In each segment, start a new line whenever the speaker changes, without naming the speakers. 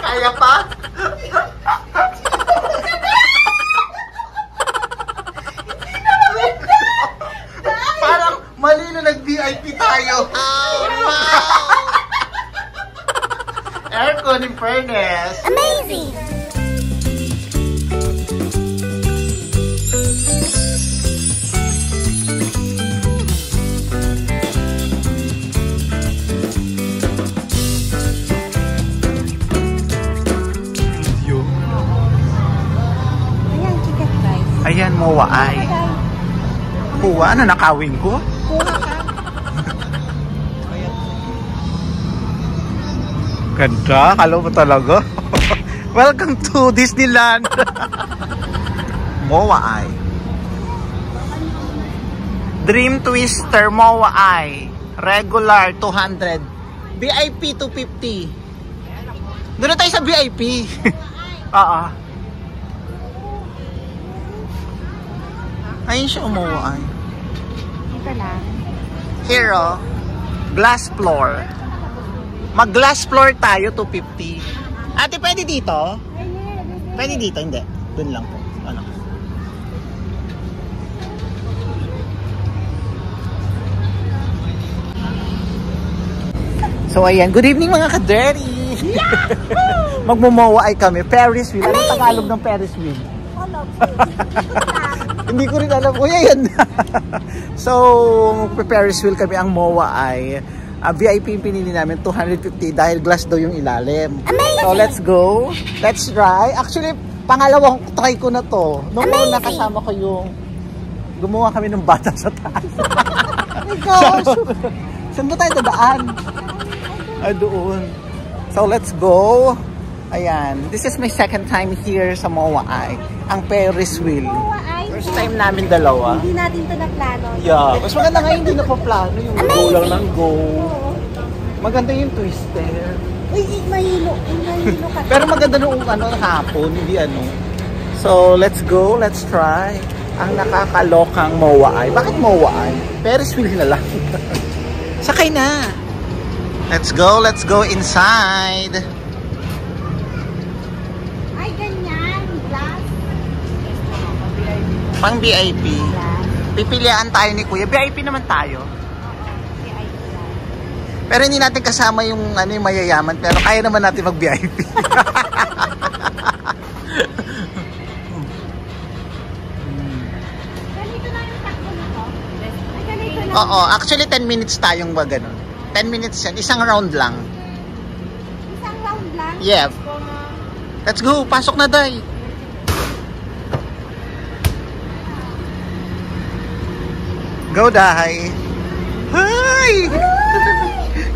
Kaya pa? Parang mali na nag-VIP tayo. Oh no! Aircon in fairness.
Amazing!
Ayan, mowa ay. Kuha, ano nakawin ko?
Kuha ka.
Ganda, kala mo talaga. Welcome to Disneyland. Mowa ay. Dream Twister Mowa ay. Regular 200. VIP 250. Doon na tayo sa VIP. Oo. Ayun siya umuwi.
Dito lang.
Hero, glass floor. Mag-glass floor tayo, 250. Ate, pwede dito? Pwede dito, hindi. Doon lang po. Ano? So, ayan. Good evening mga ka-dirty! Magmumowa ay kami. Ferris wheel. Anong Tagalog ng Ferris wheel? Hindi ko rin alam. Uy, ayan. So, Ferris wheel kami. Ang MOA ay VIP yung pinili namin, 250 dahil glass daw yung ilalim. Amazing. So, let's go. Let's try. Actually, pangalawang try ko na to. Nung una kasama ko yung gumawa kami ng bata sa taas. Oh my gosh. Saan ba tayo dadaan? Ay, doon. So, let's go. Ayan. This is my second time here sa MOA ay. Ang Ferris wheel. First time namin dalawa.
Hindi natin ito na plano.
Yeah. Mas maganda nga hindi na pa plano. Yung go lang ng go. Maganda yung twister.
Uy, mahilo. Mahilo ka.
Pero maganda nung hapon. Hindi ano. So, let's go. Let's try. Ang nakakalokang MOA ay. Bakit MOA ay? Ferris wheel na lang. Sakay na. Let's go. Let's go inside. Pang VIP. Pipilian tayo ni Kuya. VIP naman tayo. Pero hindi natin kasama yung yung mayayaman. Pero kaya naman natin mag-VIP. Oo. Actually, 10 minutes tayong ganun. 10 minutes yan. Isang round lang.
Isang round lang?
Yeah. Let's go. Pasok na, Day. Go, Dahay! Hi!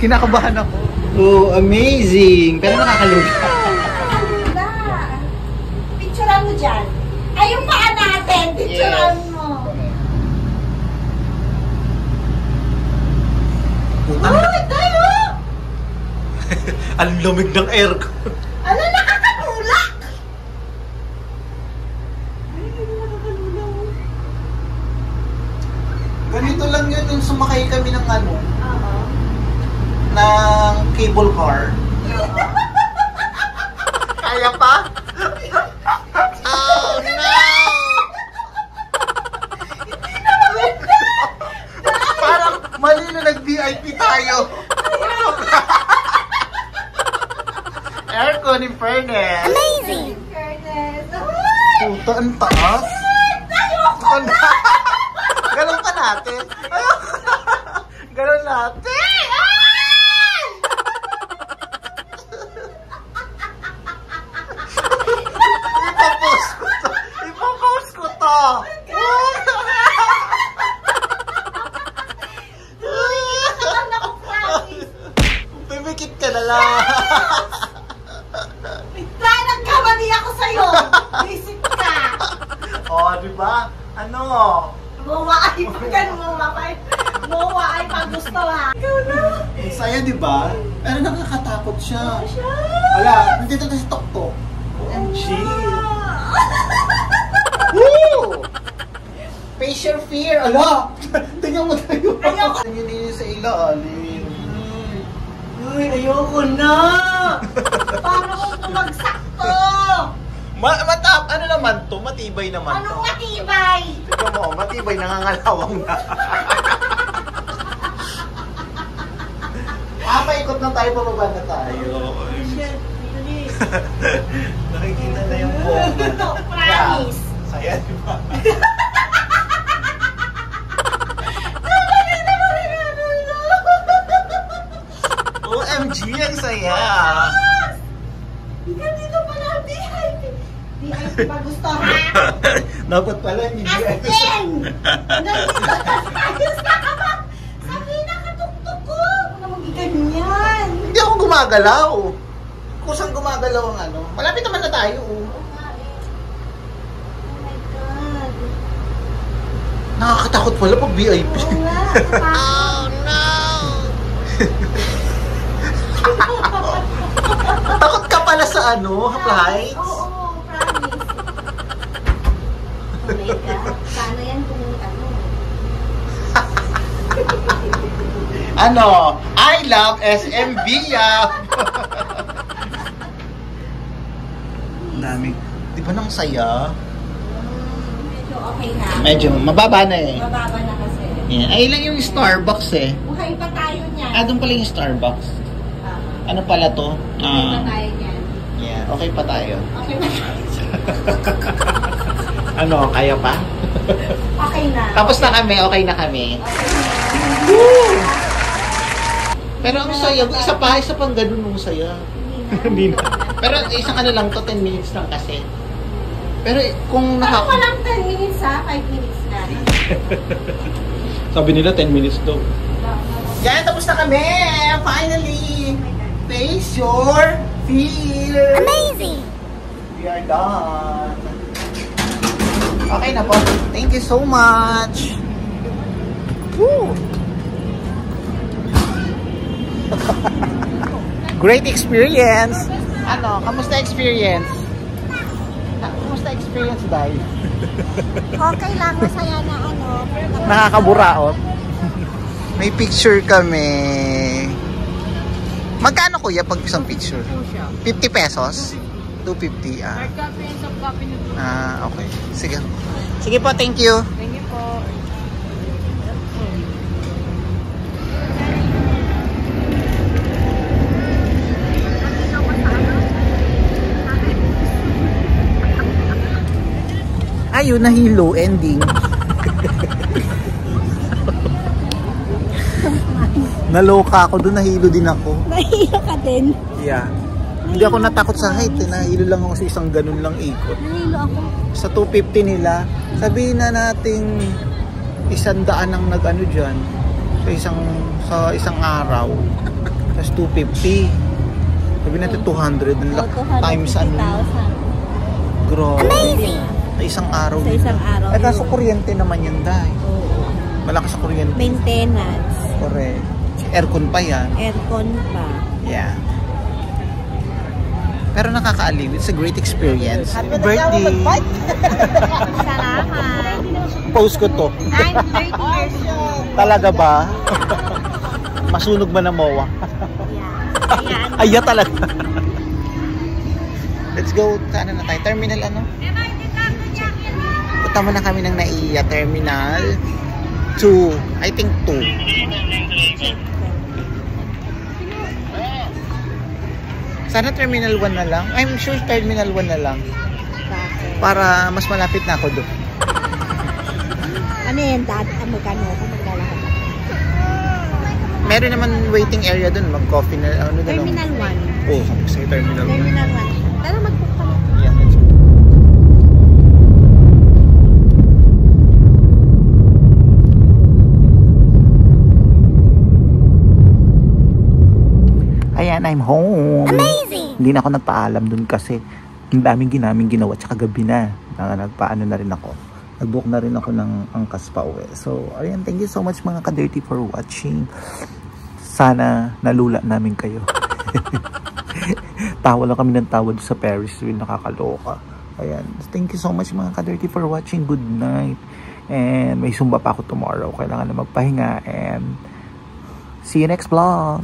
Kinakabahan ako. Oh, amazing! Pero nakakaluga.
Nakakaluga. Picturean mo dyan. Ay, yung paa natin. Picturean mo. Uy, tayo!
Ang lamig ng aircon.
Ano, nakakatulak?
Ganito lang yun yung sumakay kami ng ng cable car. Kaya pa? Oh no! Parang mali na nag-VIP tayo. Aircon in fairness.
Amazing!
Puta, ang taas. Galon ka natin. Galon natin. Ipopost ko to. Pimikit ka na lang.
Nagkamali ako sa'yo. Isip ka.
Oh, diba? Ano?
Mowa ay pag gusto ha. Ikaw na.
Ang saya, diba? Pero nakakatakot siya. Wala, nandito na si Toktok. OMG. Woo! Face your fear. Ala! Tingnan mo tayo. Ayoko. Yun sa ilalim.
Ay, ayoko na! Paano kung bumagsak to?
Ano naman to? Matibay naman to.
Anong matibay?
Tignan mo, matibay, nangangalawang na. Paikot na tayo, pababa na tayo. Nakikita na yung bomba.
Promise.
Saya, di ba? OMG, ang saya!
Dito pala, VIP. VIP pa gusto, ha?
Dapat pala, hindi VIP.
Astin! Nandito tayo sa sabi na katuktok ko. Huwag na magiganyan.
Hindi ako gumagalaw. Kusang gumagalaw ang ano. Malapit naman na tayo.
Oh my God.
Nakakatakot pala pag VIP.
Oo nga. Oh no!
Takot ka pala sa ano, flights?
Oo, promise. Oh my God. Sana yan kung ano.
Ano? I love SMB ya. Dami. Di ba nang saya?
Medyo okay na.
Medyo mababa na eh.
Mababa na kasi.
Yeah. Ay lang yung Starbucks eh.
Buhay pa tayo niyan.
Doon pala yung Starbucks. Ano pala to?
Buhay pa tayo niyan.
Yeah, okay pa tayo.
Okay pa tayo.
Ano, kaya pa?
Okay na.
Tapos na kami, okay na kami.
Okay.
Pero ang saya, isa pang ganun nung saya. Hindi na. Pero isang ano lang to, 10 minutes lang kasi. Pero kung
Ano pa lang 10 minutes ha? 5 minutes na.
Sabi nila 10 minutes daw. Yan, tapos na kami! Finally! Face your fear!
Amazing!
We are done! Okay na po. Thank you so much! Woo! Great experience! Ano? Kamusta experience? Kamusta experience, Day?
Okay lang, masaya na ano.
Nakakaburaot. May picture kami. Magkano kuya pag isang picture? 50 pesos? 250 ah. Okay. Sige. Sige po, thank you.
Thank you po.
Ayun, nahilo, ending. Naloka ako doon, nahilo din ako.
Nahilo ka din?
Yeah. Hindi ako natakot sa height, nahilo lang ako sa isang ganun lang ikot.
Nahilo ako.
Sa 250 nila, sabihin na nating 100 ang nag-ano dyan sa isang araw. Tapos 250. Sabihin natin 200 times ano. Grabe.
Amazing!
Sa isang araw.
Sa isang araw.
Eh kaso kuryente naman yan dahil.
Oo.
Malakas sa kuryente.
Maintenance.
Correct. Aircon pa yan.
Aircon pa.
Yeah. Pero nakakaaliw. It's a great experience.
Happy
birthday!
Salamat.
Post ko to.
I'm 30 years old.
Talaga ba? Masunog man ang MOA.
Yeah.
Aya talaga. Let's go. Saan na tayo? Terminal ano? Punta muna kami ng NAIA Terminal 2. I think 2. Sana Terminal 1 na lang. I'm sure Terminal 1 na lang. Para mas malapit na ako doon.
Ano yan? Magkano ako maglalakad?
Meron naman waiting area doon. Mag-coffee na. Ano na lang?
Terminal 1.
Oo, sige Terminal 1.
Terminal 1. Tara mag-book kami.
Yeah, let's go. Ayan, I'm home.
Amazing!
Hindi na ako nagpaalam dun kasi ang daming ginawa tsaka gabi na. Nagpaano na rin ako. Nag-book na rin ako ng angkas pa uwi. So, ayan, thank you so much mga ka-dirty for watching. Sana nalula namin kayo. Tawa lang kami ng tawa sa Ferris wheel, nakakaloka. Ayan, thank you so much mga ka-dirty for watching. Good night. And may sumba pa ako tomorrow. Kailangan na magpahinga. And see you next vlog.